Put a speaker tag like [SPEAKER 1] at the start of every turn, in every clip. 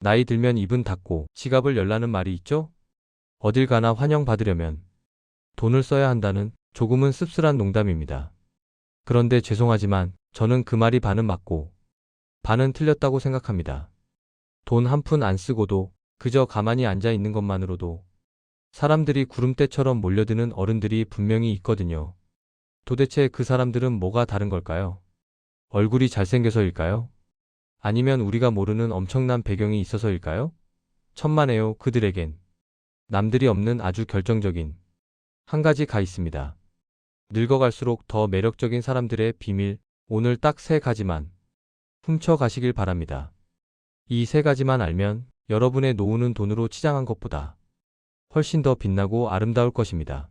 [SPEAKER 1] 나이 들면 입은 닫고 지갑을 열라는 말이 있죠? 어딜 가나 환영받으려면 돈을 써야 한다는 조금은 씁쓸한 농담입니다. 그런데 죄송하지만 저는 그 말이 반은 맞고 반은 틀렸다고 생각합니다. 돈 한 푼 안 쓰고도 그저 가만히 앉아 있는 것만으로도 사람들이 구름대처럼 몰려드는 어른들이 분명히 있거든요. 도대체 그 사람들은 뭐가 다른 걸까요? 얼굴이 잘생겨서일까요? 아니면 우리가 모르는 엄청난 배경이 있어서일까요? 천만에요, 그들에겐 남들이 없는 아주 결정적인 한 가지가 있습니다. 늙어갈수록 더 매력적인 사람들의 비밀, 오늘 딱 3가지만 훔쳐가시길 바랍니다. 이 3가지만 알면 여러분의 노후는 돈으로 치장한 것보다 훨씬 더 빛나고 아름다울 것입니다.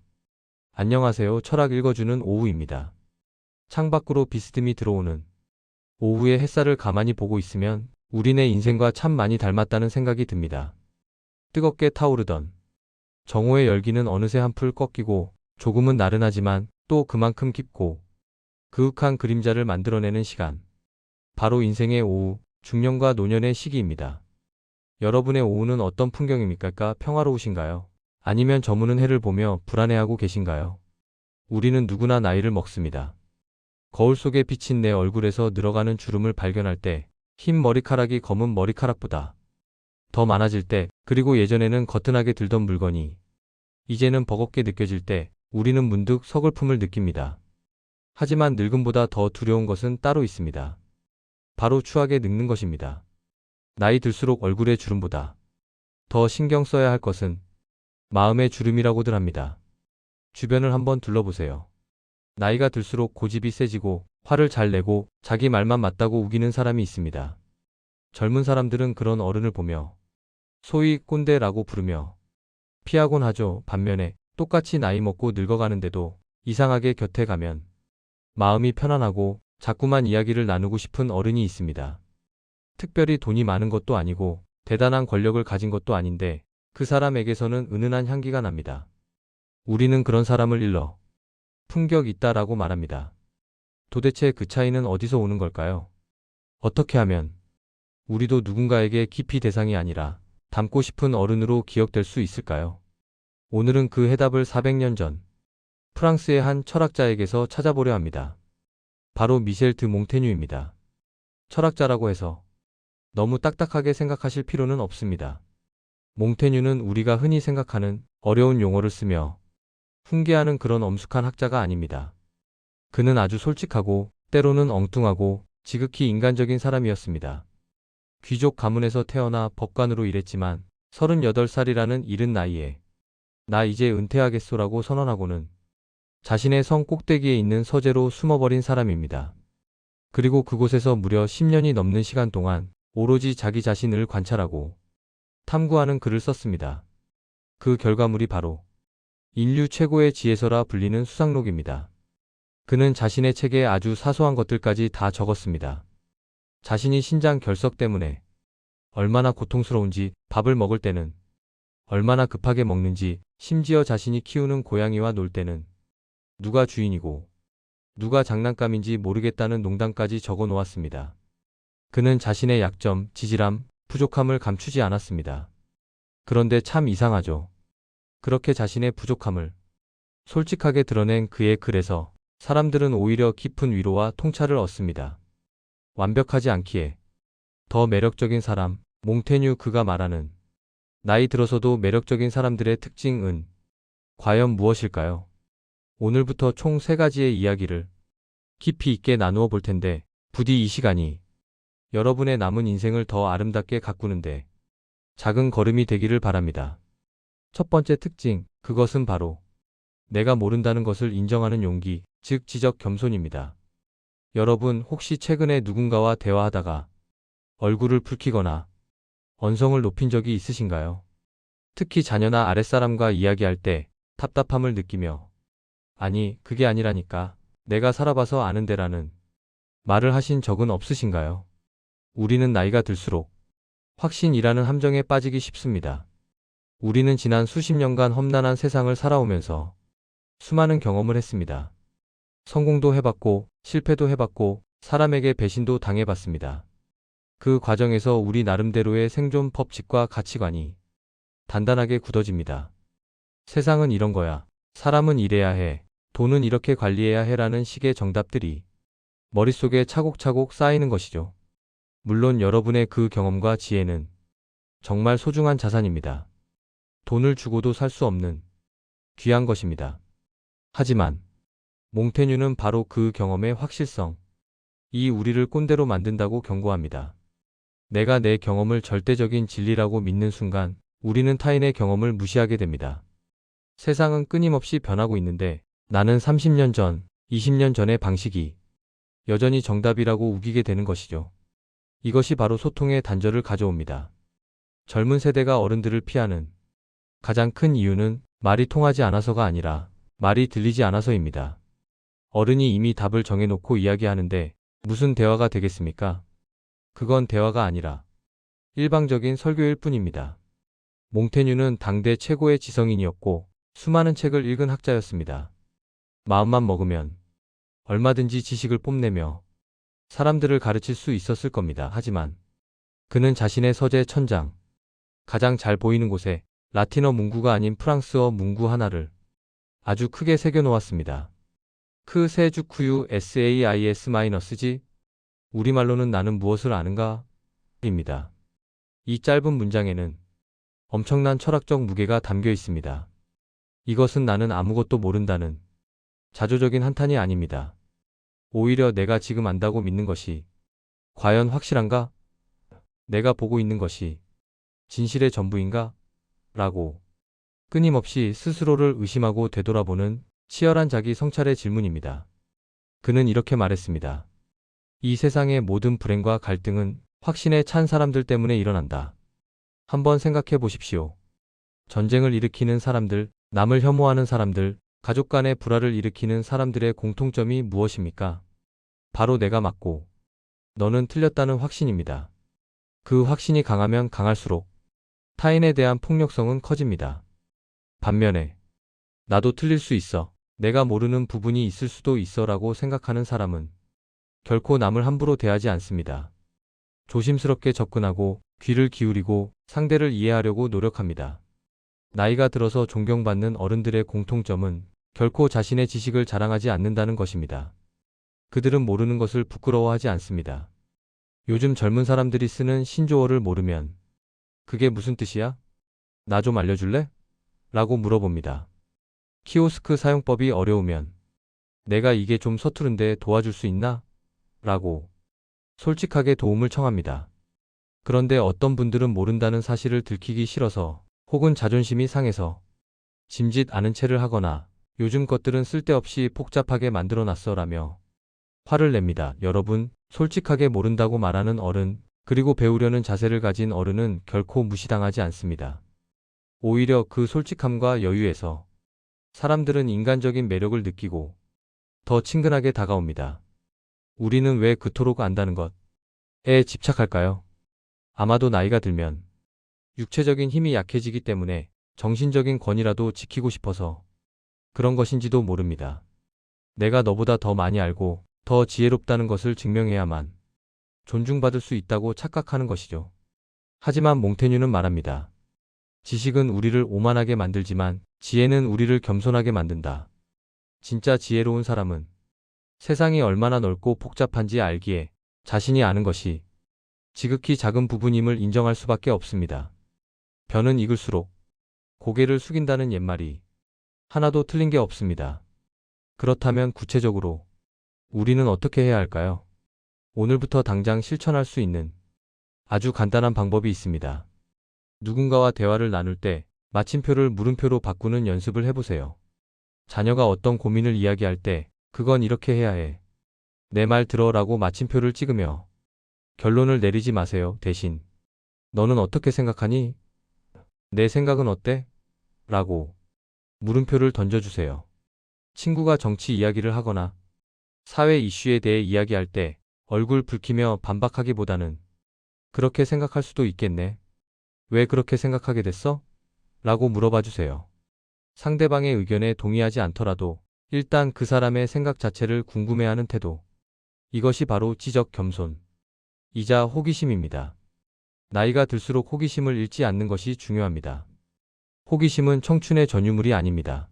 [SPEAKER 1] 안녕하세요. 철학 읽어주는 오후입니다. 창밖으로 비스듬히 들어오는 오후의 햇살을 가만히 보고 있으면 우리네 인생과 참 많이 닮았다는 생각이 듭니다. 뜨겁게 타오르던 정오의 열기는 어느새 한풀 꺾이고 조금은 나른하지만 또 그만큼 깊고 그윽한 그림자를 만들어내는 시간. 바로 인생의 오후, 중년과 노년의 시기입니다. 여러분의 오후는 어떤 풍경입니까? 평화로우신가요? 아니면 저무는 해를 보며 불안해하고 계신가요? 우리는 누구나 나이를 먹습니다. 거울 속에 비친 내 얼굴에서 늘어가는 주름을 발견할 때, 흰 머리카락이 검은 머리카락보다 더 많아질 때, 그리고 예전에는 거뜬하게 들던 물건이 이제는 버겁게 느껴질 때 우리는 문득 서글픔을 느낍니다. 하지만 늙음보다 더 두려운 것은 따로 있습니다. 바로 추하게 늙는 것입니다. 나이 들수록 얼굴의 주름보다 더 신경 써야 할 것은 마음의 주름이라고들 합니다. 주변을 한번 둘러보세요. 나이가 들수록 고집이 세지고 화를 잘 내고 자기 말만 맞다고 우기는 사람이 있습니다. 젊은 사람들은 그런 어른을 보며 소위 꼰대라고 부르며 피하곤 하죠. 반면에 똑같이 나이 먹고 늙어가는데도 이상하게 곁에 가면 마음이 편안하고 자꾸만 이야기를 나누고 싶은 어른이 있습니다. 특별히 돈이 많은 것도 아니고 대단한 권력을 가진 것도 아닌데 그 사람에게서는 은은한 향기가 납니다. 우리는 그런 사람을 일러 품격 있다라고 말합니다. 도대체 그 차이는 어디서 오는 걸까요? 어떻게 하면 우리도 누군가에게 깊이 대상이 아니라 닮고 싶은 어른으로 기억될 수 있을까요? 오늘은 그 해답을 400년 전 프랑스의 한 철학자에게서 찾아보려 합니다. 바로 미셸 드 몽테뉴입니다. 철학자라고 해서 너무 딱딱하게 생각하실 필요는 없습니다. 몽테뉴는 우리가 흔히 생각하는 어려운 용어를 쓰며 훈계하는 그런 엄숙한 학자가 아닙니다. 그는 아주 솔직하고 때로는 엉뚱하고 지극히 인간적인 사람이었습니다. 귀족 가문에서 태어나 법관으로 일했지만 38살이라는 이른 나이에 나 이제 은퇴하겠소라고 선언하고는 자신의 성 꼭대기에 있는 서재로 숨어버린 사람입니다. 그리고 그곳에서 무려 10년이 넘는 시간 동안 오로지 자기 자신을 관찰하고 탐구하는 글을 썼습니다. 그 결과물이 바로 인류 최고의 지혜서라 불리는 수상록입니다. 그는 자신의 책에 아주 사소한 것들까지 다 적었습니다. 자신이 신장 결석 때문에 얼마나 고통스러운지, 밥을 먹을 때는 얼마나 급하게 먹는지, 심지어 자신이 키우는 고양이와 놀 때는 누가 주인이고 누가 장난감인지 모르겠다는 농담까지 적어 놓았습니다. 그는 자신의 약점, 지질함, 부족함을 감추지 않았습니다. 그런데 참 이상하죠. 그렇게 자신의 부족함을 솔직하게 드러낸 그의 글에서 사람들은 오히려 깊은 위로와 통찰을 얻습니다. 완벽하지 않기에 더 매력적인 사람, 몽테뉴 그가 말하는 나이 들어서도 매력적인 사람들의 특징은 과연 무엇일까요? 오늘부터 총 3가지의 이야기를 깊이 있게 나누어 볼 텐데 부디 이 시간이 여러분의 남은 인생을 더 아름답게 가꾸는데 작은 걸음이 되기를 바랍니다. 첫 번째 특징, 그것은 바로 내가 모른다는 것을 인정하는 용기, 즉 지적 겸손입니다. 여러분 혹시 최근에 누군가와 대화하다가 얼굴을 붉히거나 언성을 높인 적이 있으신가요? 특히 자녀나 아랫사람과 이야기할 때 답답함을 느끼며 아니, 그게 아니라니까. 내가 살아봐서 아는데라는 말을 하신 적은 없으신가요? 우리는 나이가 들수록 확신이라는 함정에 빠지기 쉽습니다. 우리는 지난 수십 년간 험난한 세상을 살아오면서 수많은 경험을 했습니다. 성공도 해봤고, 실패도 해봤고, 사람에게 배신도 당해봤습니다. 그 과정에서 우리 나름대로의 생존 법칙과 가치관이 단단하게 굳어집니다. 세상은 이런 거야. 사람은 이래야 해. 돈은 이렇게 관리해야 해라는 식의 정답들이 머릿속에 차곡차곡 쌓이는 것이죠. 물론 여러분의 그 경험과 지혜는 정말 소중한 자산입니다. 돈을 주고도 살 수 없는 귀한 것입니다. 하지만 몽테뉴는 바로 그 경험의 확실성, 이 우리를 꼰대로 만든다고 경고합니다. 내가 내 경험을 절대적인 진리라고 믿는 순간 우리는 타인의 경험을 무시하게 됩니다. 세상은 끊임없이 변하고 있는데 나는 30년 전, 20년 전의 방식이 여전히 정답이라고 우기게 되는 것이죠. 이것이 바로 소통의 단절을 가져옵니다. 젊은 세대가 어른들을 피하는 가장 큰 이유는 말이 통하지 않아서가 아니라 말이 들리지 않아서입니다. 어른이 이미 답을 정해놓고 이야기하는데 무슨 대화가 되겠습니까? 그건 대화가 아니라 일방적인 설교일 뿐입니다. 몽테뉴는 당대 최고의 지성인이었고 수많은 책을 읽은 학자였습니다. 마음만 먹으면 얼마든지 지식을 뽐내며 사람들을 가르칠 수 있었을 겁니다. 하지만 그는 자신의 서재 천장, 가장 잘 보이는 곳에 라틴어 문구가 아닌 프랑스어 문구 하나를 아주 크게 새겨놓았습니다. 크 세주쿠유 sais-G 우리말로는 나는 무엇을 아는가? 입니다. 이 짧은 문장에는 엄청난 철학적 무게가 담겨 있습니다. 이것은 나는 아무것도 모른다는 자조적인 한탄이 아닙니다. 오히려 내가 지금 안다고 믿는 것이 과연 확실한가? 내가 보고 있는 것이 진실의 전부인가? 라고 끊임없이 스스로를 의심하고 되돌아보는 치열한 자기 성찰의 질문입니다. 그는 이렇게 말했습니다. 이 세상의 모든 불행과 갈등은 확신에 찬 사람들 때문에 일어난다. 한번 생각해 보십시오. 전쟁을 일으키는 사람들, 남을 혐오하는 사람들, 가족 간의 불화를 일으키는 사람들의 공통점이 무엇입니까? 바로 내가 맞고 너는 틀렸다는 확신입니다. 그 확신이 강하면 강할수록 타인에 대한 폭력성은 커집니다. 반면에 나도 틀릴 수 있어. 내가 모르는 부분이 있을 수도 있어 라고 생각하는 사람은 결코 남을 함부로 대하지 않습니다. 조심스럽게 접근하고 귀를 기울이고 상대를 이해하려고 노력합니다. 나이가 들어서 존경받는 어른들의 공통점은 결코 자신의 지식을 자랑하지 않는다는 것입니다. 그들은 모르는 것을 부끄러워하지 않습니다. 요즘 젊은 사람들이 쓰는 신조어를 모르면 그게 무슨 뜻이야? 나 좀 알려줄래? 라고 물어봅니다. 키오스크 사용법이 어려우면 내가 이게 좀 서투른데 도와줄 수 있나? 라고 솔직하게 도움을 청합니다. 그런데 어떤 분들은 모른다는 사실을 들키기 싫어서 혹은 자존심이 상해서 짐짓 않은 채를 하거나 요즘 것들은 쓸데없이 복잡하게 만들어놨어 라며 화를 냅니다. 여러분, 솔직하게 모른다고 말하는 어른, 그리고 배우려는 자세를 가진 어른은 결코 무시당하지 않습니다. 오히려 그 솔직함과 여유에서 사람들은 인간적인 매력을 느끼고 더 친근하게 다가옵니다. 우리는 왜 그토록 안다는 것에 집착할까요? 아마도 나이가 들면 육체적인 힘이 약해지기 때문에 정신적인 권위라도 지키고 싶어서 그런 것인지도 모릅니다. 내가 너보다 더 많이 알고 더 지혜롭다는 것을 증명해야만 존중받을 수 있다고 착각하는 것이죠. 하지만 몽테뉴는 말합니다. 지식은 우리를 오만하게 만들지만 지혜는 우리를 겸손하게 만든다. 진짜 지혜로운 사람은 세상이 얼마나 넓고 복잡한지 알기에 자신이 아는 것이 지극히 작은 부분임을 인정할 수밖에 없습니다. 벼는 익을수록 고개를 숙인다는 옛말이 하나도 틀린 게 없습니다. 그렇다면 구체적으로 우리는 어떻게 해야 할까요? 오늘부터 당장 실천할 수 있는 아주 간단한 방법이 있습니다. 누군가와 대화를 나눌 때 마침표를 물음표로 바꾸는 연습을 해보세요. 자녀가 어떤 고민을 이야기할 때 그건 이렇게 해야 해. 내 말 들어 라고 마침표를 찍으며 결론을 내리지 마세요. 대신 너는 어떻게 생각하니? 내 생각은 어때? 라고 물음표를 던져주세요. 친구가 정치 이야기를 하거나 사회 이슈에 대해 이야기할 때 얼굴 붉히며 반박하기보다는 그렇게 생각할 수도 있겠네. 왜 그렇게 생각하게 됐어? 라고 물어봐 주세요. 상대방의 의견에 동의하지 않더라도 일단 그 사람의 생각 자체를 궁금해하는 태도. 이것이 바로 지적 겸손. 이자 호기심입니다. 나이가 들수록 호기심을 잃지 않는 것이 중요합니다. 호기심은 청춘의 전유물이 아닙니다.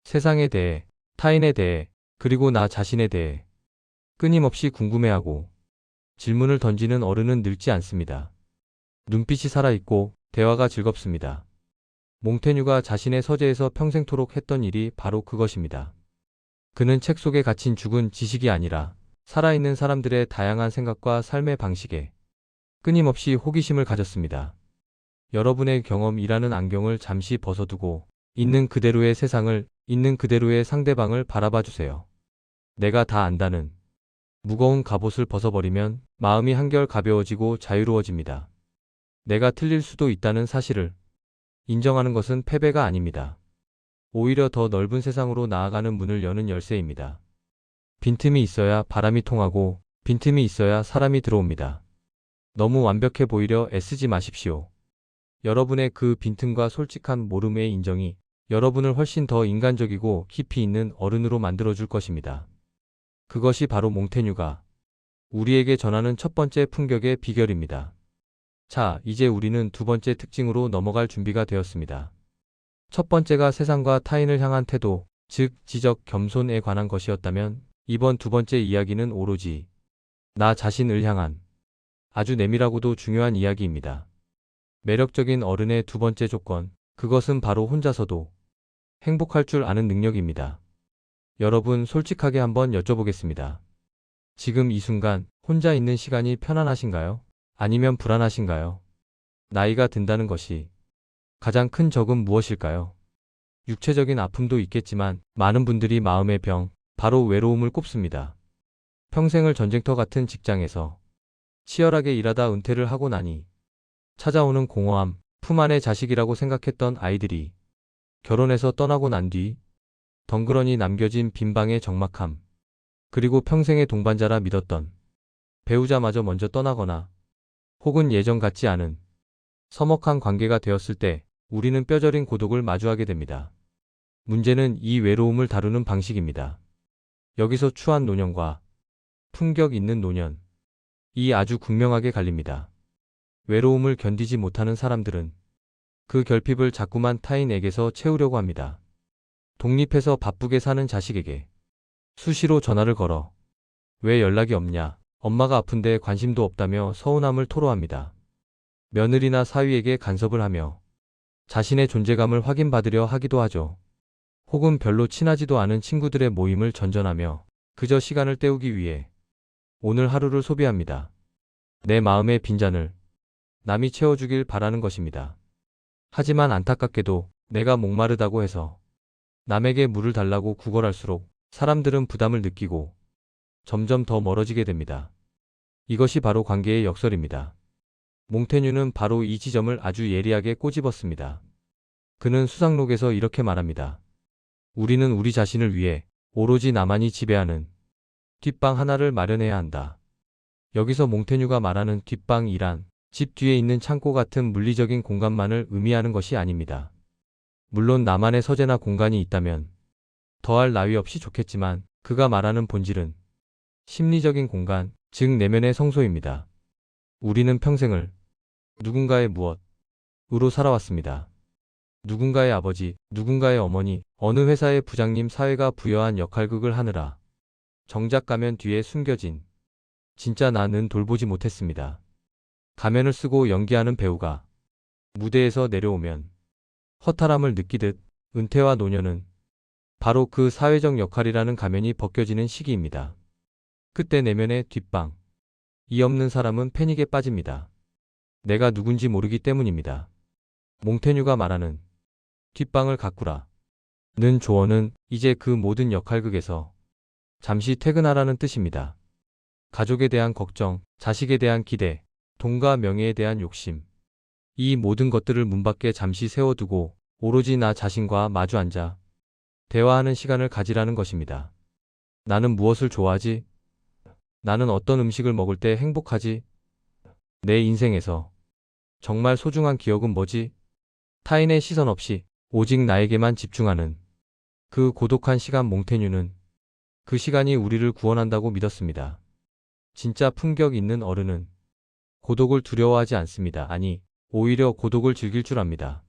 [SPEAKER 1] 세상에 대해, 타인에 대해, 그리고 나 자신에 대해 끊임없이 궁금해하고 질문을 던지는 어른은 늙지 않습니다. 눈빛이 살아있고 대화가 즐겁습니다. 몽테뉴가 자신의 서재에서 평생토록 했던 일이 바로 그것입니다. 그는 책 속에 갇힌 죽은 지식이 아니라 살아있는 사람들의 다양한 생각과 삶의 방식에 끊임없이 호기심을 가졌습니다. 여러분의 경험이라는 안경을 잠시 벗어두고 있는 그대로의 세상을, 있는 그대로의 상대방을 바라봐 주세요. 내가 다 안다는 무거운 갑옷을 벗어버리면 마음이 한결 가벼워지고 자유로워집니다. 내가 틀릴 수도 있다는 사실을 인정하는 것은 패배가 아닙니다. 오히려 더 넓은 세상으로 나아가는 문을 여는 열쇠입니다. 빈틈이 있어야 바람이 통하고 빈틈이 있어야 사람이 들어옵니다. 너무 완벽해 보이려 애쓰지 마십시오. 여러분의 그 빈틈과 솔직한 모름의 인정이 여러분을 훨씬 더 인간적이고 깊이 있는 어른으로 만들어줄 것입니다. 그것이 바로 몽테뉴가 우리에게 전하는 첫 번째 품격의 비결입니다. 자, 이제 우리는 두 번째 특징으로 넘어갈 준비가 되었습니다. 첫 번째가 세상과 타인을 향한 태도, 즉 지적, 겸손에 관한 것이었다면 이번 두 번째 이야기는 오로지 나 자신을 향한 아주 내밀하고도 중요한 이야기입니다. 매력적인 어른의 두 번째 조건, 그것은 바로 혼자서도 행복할 줄 아는 능력입니다. 여러분, 솔직하게 한번 여쭤보겠습니다. 지금 이 순간 혼자 있는 시간이 편안하신가요? 아니면 불안하신가요? 나이가 든다는 것이 가장 큰 적은 무엇일까요? 육체적인 아픔도 있겠지만 많은 분들이 마음의 병, 바로 외로움을 꼽습니다. 평생을 전쟁터 같은 직장에서 치열하게 일하다 은퇴를 하고 나니 찾아오는 공허함, 품 안의 자식이라고 생각했던 아이들이 결혼해서 떠나고 난 뒤 덩그러니 남겨진 빈방의 적막함, 그리고 평생의 동반자라 믿었던 배우자마저 먼저 떠나거나 혹은 예전 같지 않은 서먹한 관계가 되었을 때 우리는 뼈저린 고독을 마주하게 됩니다. 문제는 이 외로움을 다루는 방식입니다. 여기서 추한 노년과 품격 있는 노년, 이 아주 극명하게 갈립니다. 외로움을 견디지 못하는 사람들은 그 결핍을 자꾸만 타인에게서 채우려고 합니다. 독립해서 바쁘게 사는 자식에게 수시로 전화를 걸어 왜 연락이 없냐, 엄마가 아픈데 관심도 없다며 서운함을 토로합니다. 며느리나 사위에게 간섭을 하며 자신의 존재감을 확인받으려 하기도 하죠. 혹은 별로 친하지도 않은 친구들의 모임을 전전하며 그저 시간을 때우기 위해 오늘 하루를 소비합니다. 내 마음의 빈잔을 남이 채워주길 바라는 것입니다. 하지만 안타깝게도 내가 목마르다고 해서 남에게 물을 달라고 구걸할수록 사람들은 부담을 느끼고 점점 더 멀어지게 됩니다. 이것이 바로 관계의 역설입니다. 몽테뉴는 바로 이 지점을 아주 예리하게 꼬집었습니다. 그는 수상록에서 이렇게 말합니다. 우리는 우리 자신을 위해 오로지 나만이 지배하는 뒷방 하나를 마련해야 한다. 여기서 몽테뉴가 말하는 뒷방이란 집 뒤에 있는 창고 같은 물리적인 공간만을 의미하는 것이 아닙니다. 물론 나만의 서재나 공간이 있다면 더할 나위 없이 좋겠지만 그가 말하는 본질은 심리적인 공간, 즉 내면의 성소입니다. 우리는 평생을 누군가의 무엇으로 살아왔습니다. 누군가의 아버지, 누군가의 어머니, 어느 회사의 부장님, 사회가 부여한 역할극을 하느라 정작 가면 뒤에 숨겨진 진짜 나는 돌보지 못했습니다. 가면을 쓰고 연기하는 배우가 무대에서 내려오면 허탈함을 느끼듯 은퇴와 노년은 바로 그 사회적 역할이라는 가면이 벗겨지는 시기입니다. 그때 내면의 뒷방, 이 없는 사람은 패닉에 빠집니다. 내가 누군지 모르기 때문입니다. 몽테뉴가 말하는 뒷방을 가꾸라 는 조언은 이제 그 모든 역할극에서 잠시 퇴근하라는 뜻입니다. 가족에 대한 걱정, 자식에 대한 기대, 돈과 명예에 대한 욕심, 이 모든 것들을 문 밖에 잠시 세워두고 오로지 나 자신과 마주 앉아 대화하는 시간을 가지라는 것입니다. 나는 무엇을 좋아하지? 나는 어떤 음식을 먹을 때 행복하지? 내 인생에서 정말 소중한 기억은 뭐지? 타인의 시선 없이 오직 나에게만 집중하는 그 고독한 시간. 몽테뉴는 그 시간이 우리를 구원한다고 믿었습니다. 진짜 품격 있는 어른은 고독을 두려워하지 않습니다. 아니, 오히려 고독을 즐길 줄 압니다.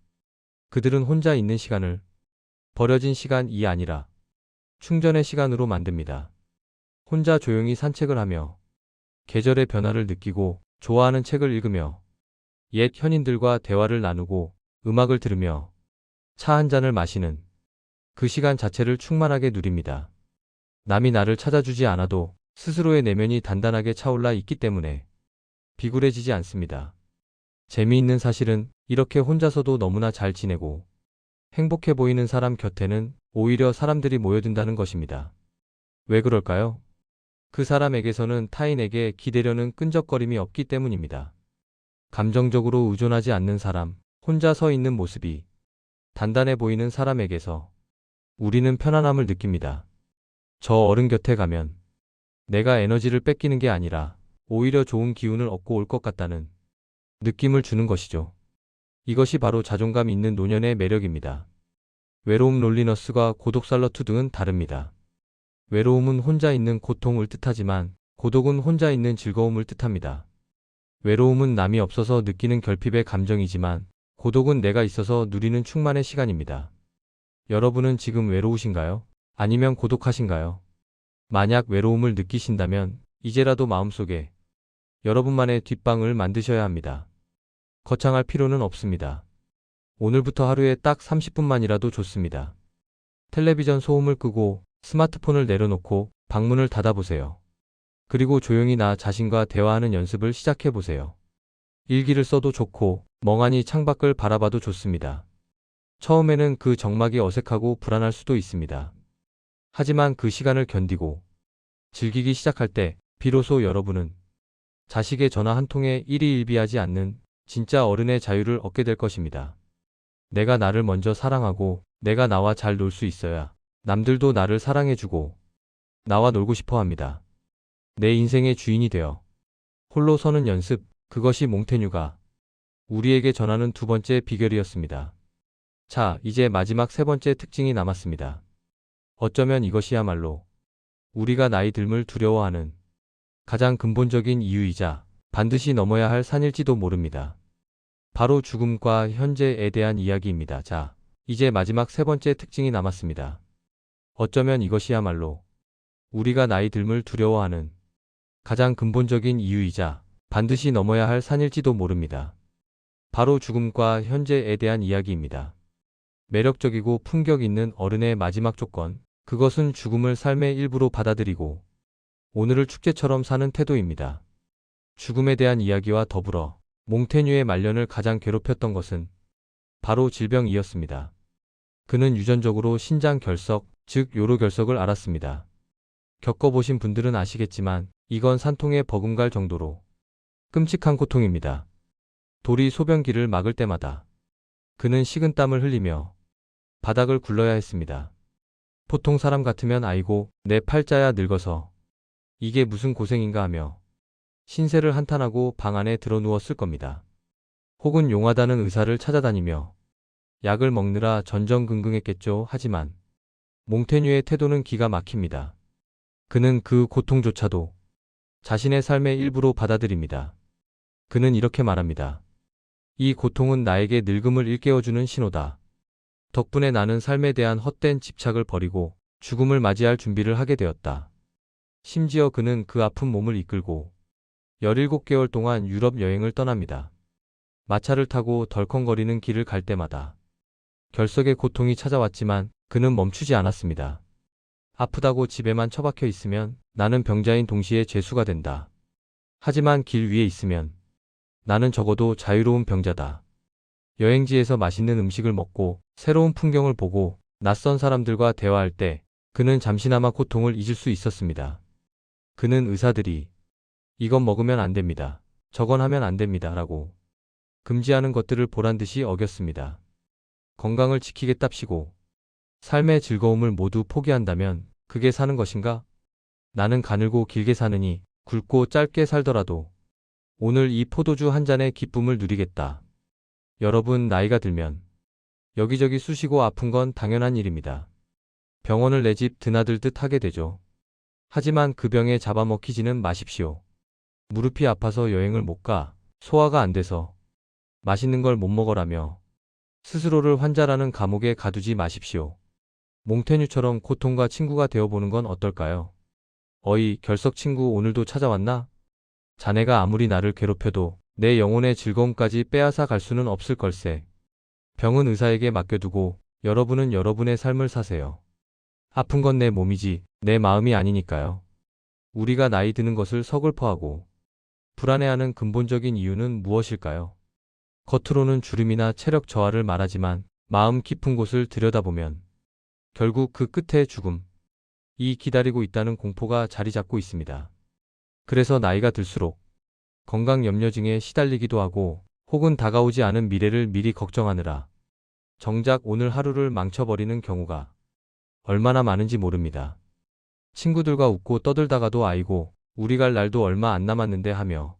[SPEAKER 1] 그들은 혼자 있는 시간을 버려진 시간이 아니라 충전의 시간으로 만듭니다. 혼자 조용히 산책을 하며 계절의 변화를 느끼고 좋아하는 책을 읽으며 옛 현인들과 대화를 나누고 음악을 들으며 차 한 잔을 마시는 그 시간 자체를 충만하게 누립니다. 남이 나를 찾아주지 않아도 스스로의 내면이 단단하게 차올라 있기 때문에 비굴해지지 않습니다. 재미있는 사실은 이렇게 혼자서도 너무나 잘 지내고 행복해 보이는 사람 곁에는 오히려 사람들이 모여든다는 것입니다. 왜 그럴까요? 그 사람에게서는 타인에게 기대려는 끈적거림이 없기 때문입니다. 감정적으로 의존하지 않는 사람, 혼자 서 있는 모습이 단단해 보이는 사람에게서 우리는 편안함을 느낍니다. 저 어른 곁에 가면 내가 에너지를 뺏기는 게 아니라 오히려 좋은 기운을 얻고 올 것 같다는 느낌을 주는 것이죠. 이것이 바로 자존감 있는 노년의 매력입니다. 외로움 롤리너스과 고독 살러투 등은 다릅니다. 외로움은 혼자 있는 고통을 뜻하지만 고독은 혼자 있는 즐거움을 뜻합니다. 외로움은 남이 없어서 느끼는 결핍의 감정이지만 고독은 내가 있어서 누리는 충만의 시간입니다. 여러분은 지금 외로우신가요? 아니면 고독하신가요? 만약 외로움을 느끼신다면 이제라도 마음속에 여러분만의 뒷방을 만드셔야 합니다. 거창할 필요는 없습니다. 오늘부터 하루에 딱 30분만이라도 좋습니다. 텔레비전 소음을 끄고 스마트폰을 내려놓고 방문을 닫아보세요. 그리고 조용히 나 자신과 대화하는 연습을 시작해보세요. 일기를 써도 좋고 멍하니 창밖을 바라봐도 좋습니다. 처음에는 그 정막이 어색하고 불안할 수도 있습니다. 하지만 그 시간을 견디고 즐기기 시작할 때 비로소 여러분은 자식의 전화 한 통에 일희일비하지 않는 진짜 어른의 자유를 얻게 될 것입니다. 내가 나를 먼저 사랑하고 내가 나와 잘 놀 수 있어야 남들도 나를 사랑해주고 나와 놀고 싶어 합니다. 내 인생의 주인이 되어 홀로 서는 연습, 그것이 몽테뉴가 우리에게 전하는 두 번째 비결이었습니다. 자, 이제 마지막 세 번째 특징이 남았습니다. 어쩌면 이것이야말로 우리가 나이 듦을 두려워하는 가장 근본적인 이유이자 반드시 넘어야 할 산일지도 모릅니다. 바로 죽음과 현재에 대한 이야기입니다. 자, 이제 마지막 세 번째 특징이 남았습니다. 어쩌면 이것이야말로 우리가 나이 듦을 두려워하는 가장 근본적인 이유이자 반드시 넘어야 할 산일지도 모릅니다. 바로 죽음과 현재에 대한 이야기입니다. 매력적이고 품격 있는 어른의 마지막 조건, 그것은 죽음을 삶의 일부로 받아들이고 오늘을 축제처럼 사는 태도입니다. 죽음에 대한 이야기와 더불어 몽테뉴의 말년을 가장 괴롭혔던 것은 바로 질병이었습니다. 그는 유전적으로 신장 결석, 즉 요로 결석을 앓았습니다. 겪어보신 분들은 아시겠지만 이건 산통에 버금갈 정도로 끔찍한 고통입니다. 돌이 소변기를 막을 때마다 그는 식은땀을 흘리며 바닥을 굴러야 했습니다. 보통 사람 같으면 아이고 내 팔자야 늙어서 이게 무슨 고생인가 하며 신세를 한탄하고 방 안에 드러누웠을 겁니다. 혹은 용하다는 의사를 찾아다니며 약을 먹느라 전전긍긍했겠죠. 하지만 몽테뉴의 태도는 기가 막힙니다. 그는 그 고통조차도 자신의 삶의 일부로 받아들입니다. 그는 이렇게 말합니다. 이 고통은 나에게 늙음을 일깨워주는 신호다. 덕분에 나는 삶에 대한 헛된 집착을 버리고 죽음을 맞이할 준비를 하게 되었다. 심지어 그는 그 아픈 몸을 이끌고 17개월 동안 유럽 여행을 떠납니다. 마차를 타고 덜컹거리는 길을 갈 때마다 결석의 고통이 찾아왔지만 그는 멈추지 않았습니다. 아프다고 집에만 처박혀 있으면 나는 병자인 동시에 죄수가 된다. 하지만 길 위에 있으면 나는 적어도 자유로운 병자다. 여행지에서 맛있는 음식을 먹고 새로운 풍경을 보고 낯선 사람들과 대화할 때 그는 잠시나마 고통을 잊을 수 있었습니다. 그는 의사들이 이건 먹으면 안 됩니다. 저건 하면 안 됩니다. 라고 금지하는 것들을 보란듯이 어겼습니다. 건강을 지키겠답시고 삶의 즐거움을 모두 포기한다면 그게 사는 것인가? 나는 가늘고 길게 사느니 굵고 짧게 살더라도 오늘 이 포도주 한 잔의 기쁨을 누리겠다. 여러분, 나이가 들면 여기저기 쑤시고 아픈 건 당연한 일입니다. 병원을 내 집 드나들듯 하게 되죠. 하지만 그 병에 잡아먹히지는 마십시오. 무릎이 아파서 여행을 못 가. 소화가 안 돼서 맛있는 걸 못 먹어라며 스스로를 환자라는 감옥에 가두지 마십시오. 몽테뉴처럼 고통과 친구가 되어보는 건 어떨까요? 어이, 결석 친구 오늘도 찾아왔나? 자네가 아무리 나를 괴롭혀도 내 영혼의 즐거움까지 빼앗아 갈 수는 없을 걸세. 병은 의사에게 맡겨두고 여러분은 여러분의 삶을 사세요. 아픈 건 내 몸이지 내 마음이 아니니까요. 우리가 나이 드는 것을 서글퍼하고 불안해하는 근본적인 이유는 무엇일까요? 겉으로는 주름이나 체력 저하를 말하지만 마음 깊은 곳을 들여다보면 결국 그 끝에 죽음, 이 기다리고 있다는 공포가 자리 잡고 있습니다. 그래서 나이가 들수록 건강 염려증에 시달리기도 하고 혹은 다가오지 않은 미래를 미리 걱정하느라 정작 오늘 하루를 망쳐버리는 경우가 얼마나 많은지 모릅니다. 친구들과 웃고 떠들다가도 아이고 우리 갈 날도 얼마 안 남았는데 하며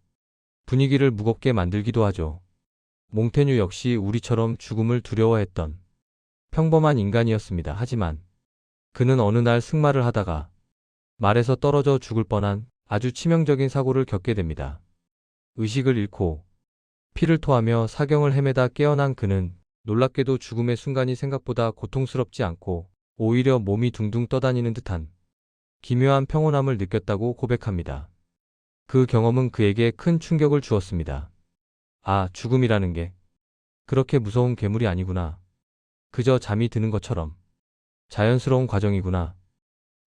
[SPEAKER 1] 분위기를 무겁게 만들기도 하죠. 몽테뉴 역시 우리처럼 죽음을 두려워했던 평범한 인간이었습니다. 하지만 그는 어느 날 승마를 하다가 말에서 떨어져 죽을 뻔한 아주 치명적인 사고를 겪게 됩니다. 의식을 잃고 피를 토하며 사경을 헤매다 깨어난 그는 놀랍게도 죽음의 순간이 생각보다 고통스럽지 않고 오히려 몸이 둥둥 떠다니는 듯한 기묘한 평온함을 느꼈다고 고백합니다. 그 경험은 그에게 큰 충격을 주었습니다. 아, 죽음이라는 게 그렇게 무서운 괴물이 아니구나. 그저 잠이 드는 것처럼 자연스러운 과정이구나.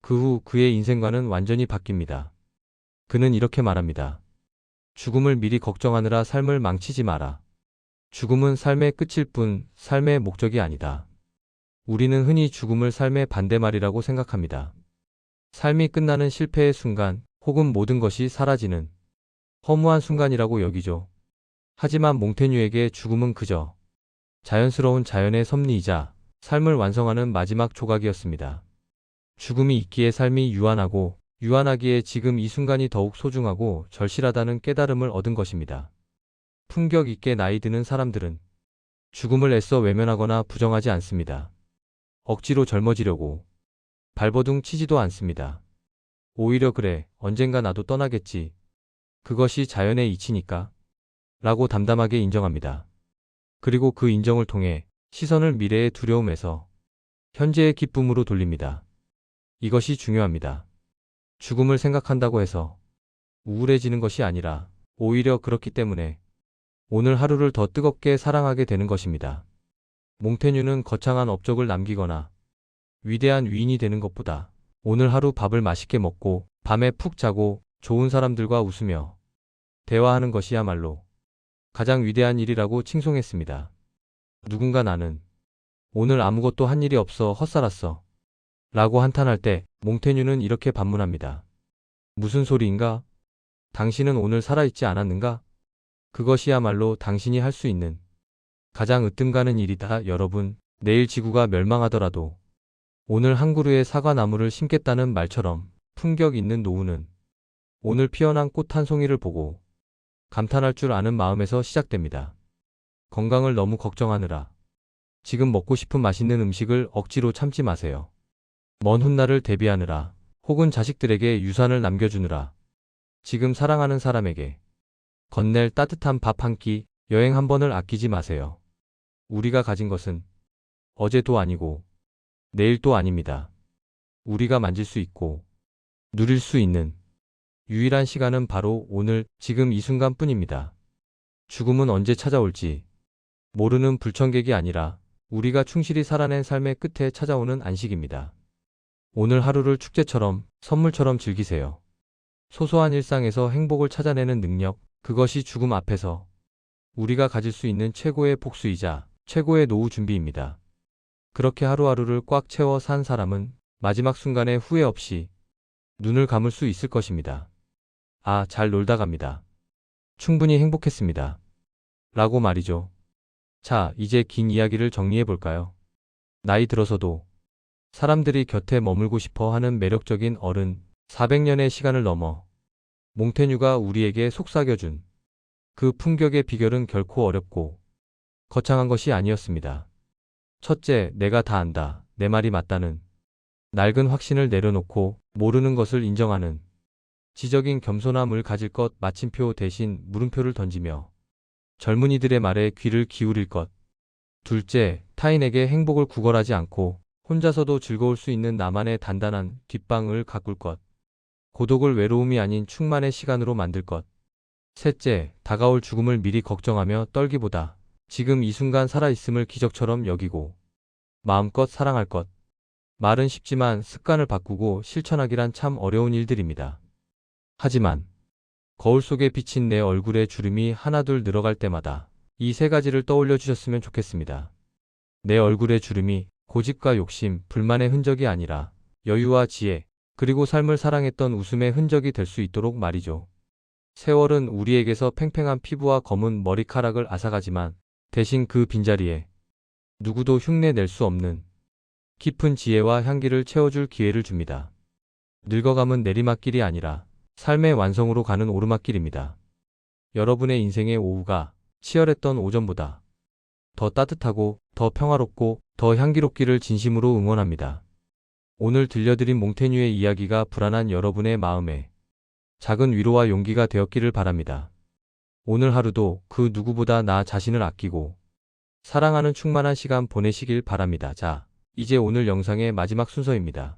[SPEAKER 1] 그 후 그의 인생관은 완전히 바뀝니다. 그는 이렇게 말합니다. 죽음을 미리 걱정하느라 삶을 망치지 마라. 죽음은 삶의 끝일 뿐 삶의 목적이 아니다. 우리는 흔히 죽음을 삶의 반대말이라고 생각합니다. 삶이 끝나는 실패의 순간 혹은 모든 것이 사라지는 허무한 순간이라고 여기죠. 하지만 몽테뉴에게 죽음은 그저 자연스러운 자연의 섭리이자 삶을 완성하는 마지막 조각이었습니다. 죽음이 있기에 삶이 유한하고 유한하기에 지금 이 순간이 더욱 소중하고 절실하다는 깨달음을 얻은 것입니다. 품격 있게 나이 드는 사람들은 죽음을 애써 외면하거나 부정하지 않습니다. 억지로 젊어지려고 발버둥 치지도 않습니다. 오히려 그래, 언젠가 나도 떠나겠지. 그것이 자연의 이치니까. 라고 담담하게 인정합니다. 그리고 그 인정을 통해 시선을 미래의 두려움에서 현재의 기쁨으로 돌립니다. 이것이 중요합니다. 죽음을 생각한다고 해서 우울해지는 것이 아니라 오히려 그렇기 때문에 오늘 하루를 더 뜨겁게 사랑하게 되는 것입니다. 몽테뉴는 거창한 업적을 남기거나 위대한 위인이 되는 것보다 오늘 하루 밥을 맛있게 먹고 밤에 푹 자고 좋은 사람들과 웃으며 대화하는 것이야말로 가장 위대한 일이라고 칭송했습니다. 누군가 나는 오늘 아무것도 한 일이 없어 헛살았어 라고 한탄할 때 몽테뉴는 이렇게 반문합니다. 무슨 소리인가? 당신은 오늘 살아있지 않았는가? 그것이야말로 당신이 할 수 있는 가장 으뜸가는 일이다. 여러분, 내일 지구가 멸망하더라도 오늘 한 그루의 사과나무를 심겠다는 말처럼 품격 있는 노후는 오늘 피어난 꽃 한 송이를 보고 감탄할 줄 아는 마음에서 시작됩니다. 건강을 너무 걱정하느라 지금 먹고 싶은 맛있는 음식을 억지로 참지 마세요. 먼 훗날을 대비하느라 혹은 자식들에게 유산을 남겨주느라 지금 사랑하는 사람에게 건넬 따뜻한 밥 한 끼, 여행 한 번을 아끼지 마세요. 우리가 가진 것은 어제도 아니고 내일도 아닙니다. 우리가 만질 수 있고 누릴 수 있는 유일한 시간은 바로 오늘, 지금 이 순간뿐입니다. 죽음은 언제 찾아올지 모르는 불청객이 아니라 우리가 충실히 살아낸 삶의 끝에 찾아오는 안식입니다. 오늘 하루를 축제처럼, 선물처럼 즐기세요. 소소한 일상에서 행복을 찾아내는 능력, 그것이 죽음 앞에서 우리가 가질 수 있는 최고의 복수이자 최고의 노후 준비입니다. 그렇게 하루하루를 꽉 채워 산 사람은 마지막 순간에 후회 없이 눈을 감을 수 있을 것입니다. 아, 잘 놀다 갑니다. 충분히 행복했습니다. 라고 말이죠. 자, 이제 긴 이야기를 정리해 볼까요? 나이 들어서도 사람들이 곁에 머물고 싶어 하는 매력적인 어른, 400년의 시간을 넘어 몽테뉴가 우리에게 속삭여준 그 품격의 비결은 결코 어렵고 거창한 것이 아니었습니다. 첫째, 내가 다 안다. 내 말이 맞다는 낡은 확신을 내려놓고 모르는 것을 인정하는 지적인 겸손함을 가질 것. 마침표 대신 물음표를 던지며 젊은이들의 말에 귀를 기울일 것. 둘째, 타인에게 행복을 구걸하지 않고 혼자서도 즐거울 수 있는 나만의 단단한 뒷방을 가꿀 것. 고독을 외로움이 아닌 충만의 시간으로 만들 것. 셋째, 다가올 죽음을 미리 걱정하며 떨기보다 지금 이 순간 살아있음을 기적처럼 여기고 마음껏 사랑할 것. 말은 쉽지만 습관을 바꾸고 실천하기란 참 어려운 일들입니다. 하지만 거울 속에 비친 내 얼굴에 주름이 하나둘 늘어갈 때마다 이 세 가지를 떠올려 주셨으면 좋겠습니다. 내 얼굴의 주름이 고집과 욕심, 불만의 흔적이 아니라 여유와 지혜, 그리고 삶을 사랑했던 웃음의 흔적이 될 수 있도록 말이죠. 세월은 우리에게서 팽팽한 피부와 검은 머리카락을 앗아가지만 대신 그 빈자리에 누구도 흉내 낼 수 없는 깊은 지혜와 향기를 채워줄 기회를 줍니다. 늙어감은 내리막길이 아니라 삶의 완성으로 가는 오르막길입니다. 여러분의 인생의 오후가 치열했던 오전보다 더 따뜻하고 더 평화롭고 더 향기롭기를 진심으로 응원합니다. 오늘 들려드린 몽테뉴의 이야기가 불안한 여러분의 마음에 작은 위로와 용기가 되었기를 바랍니다. 오늘 하루도 그 누구보다 나 자신을 아끼고 사랑하는 충만한 시간 보내시길 바랍니다. 자, 이제 오늘 영상의 마지막 순서입니다.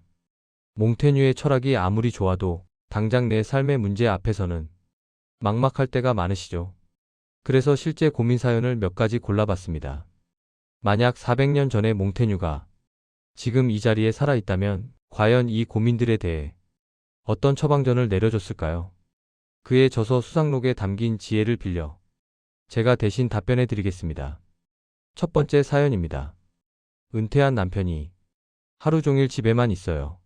[SPEAKER 1] 몽테뉴의 철학이 아무리 좋아도 당장 내 삶의 문제 앞에서는 막막할 때가 많으시죠. 그래서 실제 고민 사연을 몇 가지 골라봤습니다. 만약 400년 전에 몽테뉴가 지금 이 자리에 살아있다면 과연 이 고민들에 대해 어떤 처방전을 내려줬을까요? 그의 저서 수상록에 담긴 지혜를 빌려 제가 대신 답변해 드리겠습니다. 첫 번째 사연입니다. 은퇴한 남편이 하루 종일 집에만 있어요.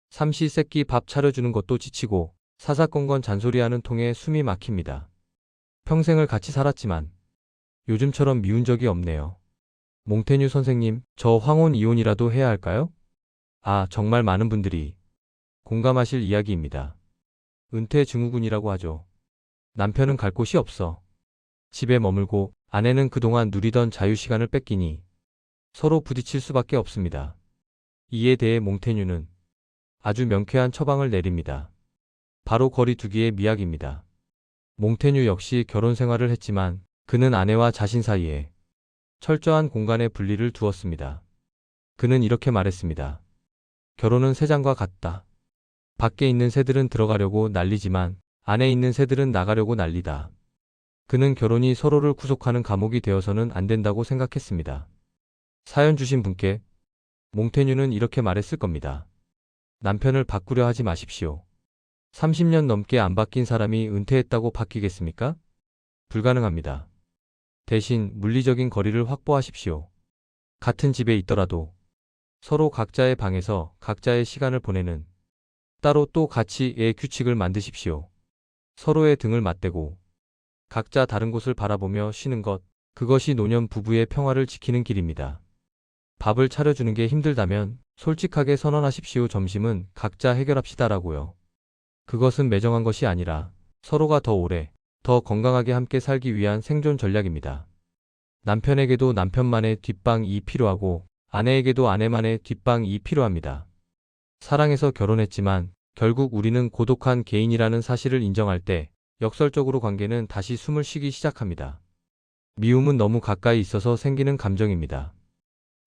[SPEAKER 1] 삼시세끼 밥 차려주는 것도 지치고 사사건건 잔소리하는 통에 숨이 막힙니다. 평생을 같이 살았지만 요즘처럼 미운 적이 없네요. 몽테뉴 선생님, 저 황혼 이혼이라도 해야 할까요? 아, 정말 많은 분들이 공감하실 이야기입니다. 은퇴 증후군이라고 하죠. 남편은 갈 곳이 없어. 집에 머물고 아내는 그동안 누리던 자유시간을 뺏기니 서로 부딪힐 수밖에 없습니다. 이에 대해 몽테뉴는 아주 명쾌한 처방을 내립니다. 바로 거리두기의 미학입니다. 몽테뉴 역시 결혼 생활을 했지만 그는 아내와 자신 사이에 철저한 공간의 분리를 두었습니다. 그는 이렇게 말했습니다. 결혼은 새장과 같다. 밖에 있는 새들은 들어가려고 난리지만 안에 있는 새들은 나가려고 난리다. 그는 결혼이 서로를 구속하는 감옥이 되어서는 안 된다고 생각했습니다. 사연 주신 분께 몽테뉴는 이렇게 말했을 겁니다. 남편을 바꾸려 하지 마십시오. 30년 넘게 안 바뀐 사람이 은퇴했다고 바뀌겠습니까? 불가능합니다. 대신 물리적인 거리를 확보하십시오. 같은 집에 있더라도 서로 각자의 방에서 각자의 시간을 보내는 따로 또 같이의 규칙을 만드십시오. 서로의 등을 맞대고 각자 다른 곳을 바라보며 쉬는 것, 그것이 노년 부부의 평화를 지키는 길입니다. 밥을 차려주는 게 힘들다면 솔직하게 선언하십시오. 점심은 각자 해결합시다라고요. 그것은 매정한 것이 아니라 서로가 더 오래, 더 건강하게 함께 살기 위한 생존 전략입니다. 남편에게도 남편만의 뒷방이 필요하고 아내에게도 아내만의 뒷방이 필요합니다. 사랑해서 결혼했지만 결국 우리는 고독한 개인이라는 사실을 인정할 때 역설적으로 관계는 다시 숨을 쉬기 시작합니다. 미움은 너무 가까이 있어서 생기는 감정입니다.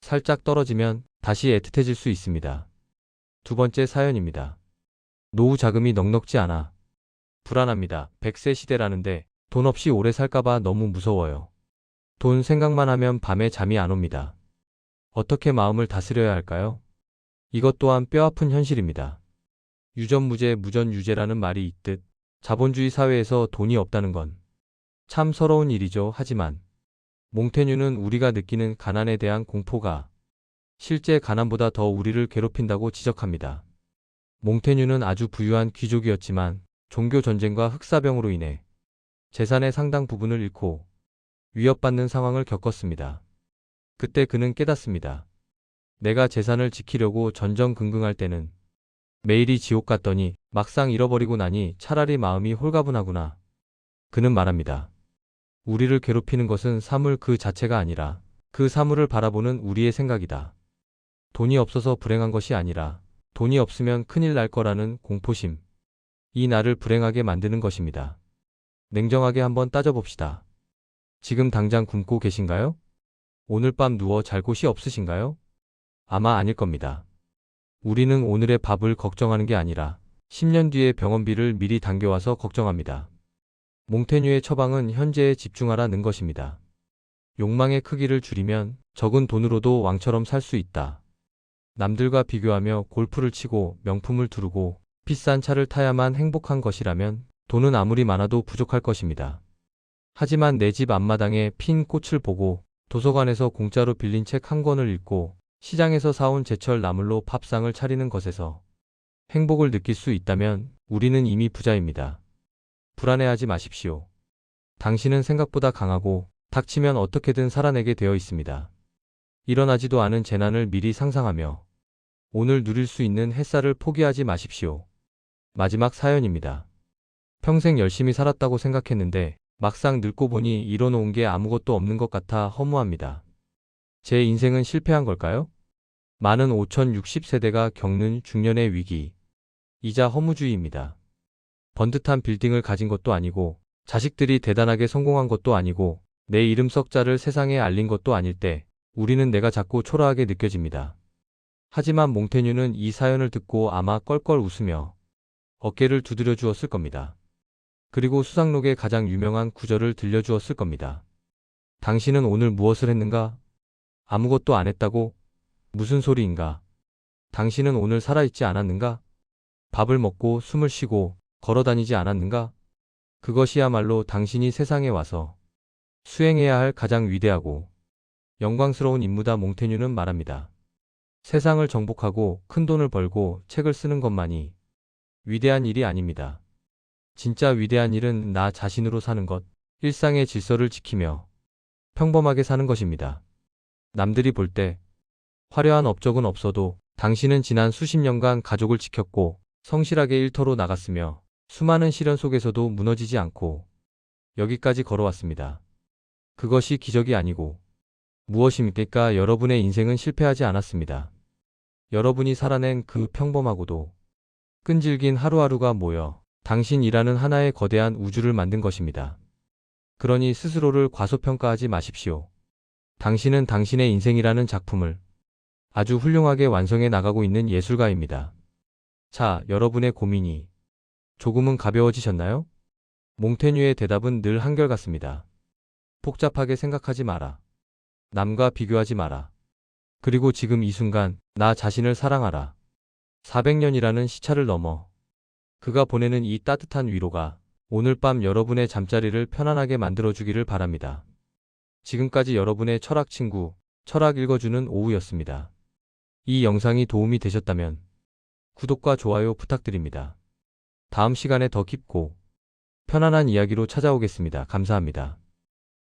[SPEAKER 1] 살짝 떨어지면 다시 애틋해질 수 있습니다. 두 번째 사연입니다. 노후 자금이 넉넉지 않아 불안합니다. 100세 시대라는데 돈 없이 오래 살까봐 너무 무서워요. 돈 생각만 하면 밤에 잠이 안 옵니다. 어떻게 마음을 다스려야 할까요? 이것 또한 뼈아픈 현실입니다. 유전무죄 무전유죄라는 말이 있듯 자본주의 사회에서 돈이 없다는 건 참 서러운 일이죠. 하지만 몽테뉴는 우리가 느끼는 가난에 대한 공포가 실제 가난보다 더 우리를 괴롭힌다고 지적합니다. 몽테뉴는 아주 부유한 귀족이었지만 종교 전쟁과 흑사병으로 인해 재산의 상당 부분을 잃고 위협받는 상황을 겪었습니다. 그때 그는 깨닫습니다. 내가 재산을 지키려고 전전긍긍할 때는 매일이 지옥 같더니 막상 잃어버리고 나니 차라리 마음이 홀가분하구나. 그는 말합니다. 우리를 괴롭히는 것은 사물 그 자체가 아니라 그 사물을 바라보는 우리의 생각이다. 돈이 없어서 불행한 것이 아니라 돈이 없으면 큰일 날 거라는 공포심. 이 나를 불행하게 만드는 것입니다. 냉정하게 한번 따져봅시다. 지금 당장 굶고 계신가요? 오늘 밤 누워 잘 곳이 없으신가요? 아마 아닐 겁니다. 우리는 오늘의 밥을 걱정하는 게 아니라 10년 뒤의 병원비를 미리 당겨와서 걱정합니다. 몽테뉴의 처방은 현재에 집중하라는 것입니다. 욕망의 크기를 줄이면 적은 돈으로도 왕처럼 살 수 있다. 남들과 비교하며 골프를 치고 명품을 두르고 비싼 차를 타야만 행복한 것이라면 돈은 아무리 많아도 부족할 것입니다. 하지만 내 집 앞마당에 핀 꽃을 보고 도서관에서 공짜로 빌린 책 한 권을 읽고 시장에서 사온 제철 나물로 밥상을 차리는 것에서 행복을 느낄 수 있다면 우리는 이미 부자입니다. 불안해하지 마십시오. 당신은 생각보다 강하고 닥치면 어떻게든 살아내게 되어 있습니다. 일어나지도 않은 재난을 미리 상상하며 오늘 누릴 수 있는 햇살을 포기하지 마십시오. 마지막 사연입니다. 평생 열심히 살았다고 생각했는데 막상 늙고 보니 이뤄놓은 게 아무것도 없는 것 같아 허무합니다. 제 인생은 실패한 걸까요? 많은 5060세대가 겪는 중년의 위기, 이자 허무주의입니다. 번듯한 빌딩을 가진 것도 아니고 자식들이 대단하게 성공한 것도 아니고 내 이름 석자를 세상에 알린 것도 아닐 때 우리는 내가 자꾸 초라하게 느껴집니다. 하지만 몽테뉴는 이 사연을 듣고 아마 껄껄 웃으며 어깨를 두드려 주었을 겁니다. 그리고 수상록의 가장 유명한 구절을 들려주었을 겁니다. 당신은 오늘 무엇을 했는가? 아무것도 안 했다고? 무슨 소리인가? 당신은 오늘 살아있지 않았는가? 밥을 먹고 숨을 쉬고 걸어다니지 않았는가? 그것이야말로 당신이 세상에 와서 수행해야 할 가장 위대하고 영광스러운 임무다. 몽테뉴는 말합니다. 세상을 정복하고 큰 돈을 벌고 책을 쓰는 것만이 위대한 일이 아닙니다. 진짜 위대한 일은 나 자신으로 사는 것, 일상의 질서를 지키며 평범하게 사는 것입니다. 남들이 볼 때 화려한 업적은 없어도 당신은 지난 수십 년간 가족을 지켰고 성실하게 일터로 나갔으며 수많은 시련 속에서도 무너지지 않고 여기까지 걸어왔습니다. 그것이 기적이 아니고 무엇입니까? 여러분의 인생은 실패하지 않았습니다. 여러분이 살아낸 그 평범하고도 끈질긴 하루하루가 모여 당신이라는 하나의 거대한 우주를 만든 것입니다. 그러니 스스로를 과소평가하지 마십시오. 당신은 당신의 인생이라는 작품을 아주 훌륭하게 완성해 나가고 있는 예술가입니다. 자, 여러분의 고민이 조금은 가벼워지셨나요? 몽테뉴의 대답은 늘 한결같습니다. 복잡하게 생각하지 마라. 남과 비교하지 마라. 그리고 지금 이 순간 나 자신을 사랑하라. 400년이라는 시차를 넘어 그가 보내는 이 따뜻한 위로가 오늘 밤 여러분의 잠자리를 편안하게 만들어주기를 바랍니다. 지금까지 여러분의 철학 친구, 철학 읽어주는 오후였습니다. 이 영상이 도움이 되셨다면 구독과 좋아요 부탁드립니다. 다음 시간에 더 깊고 편안한 이야기로 찾아오겠습니다. 감사합니다.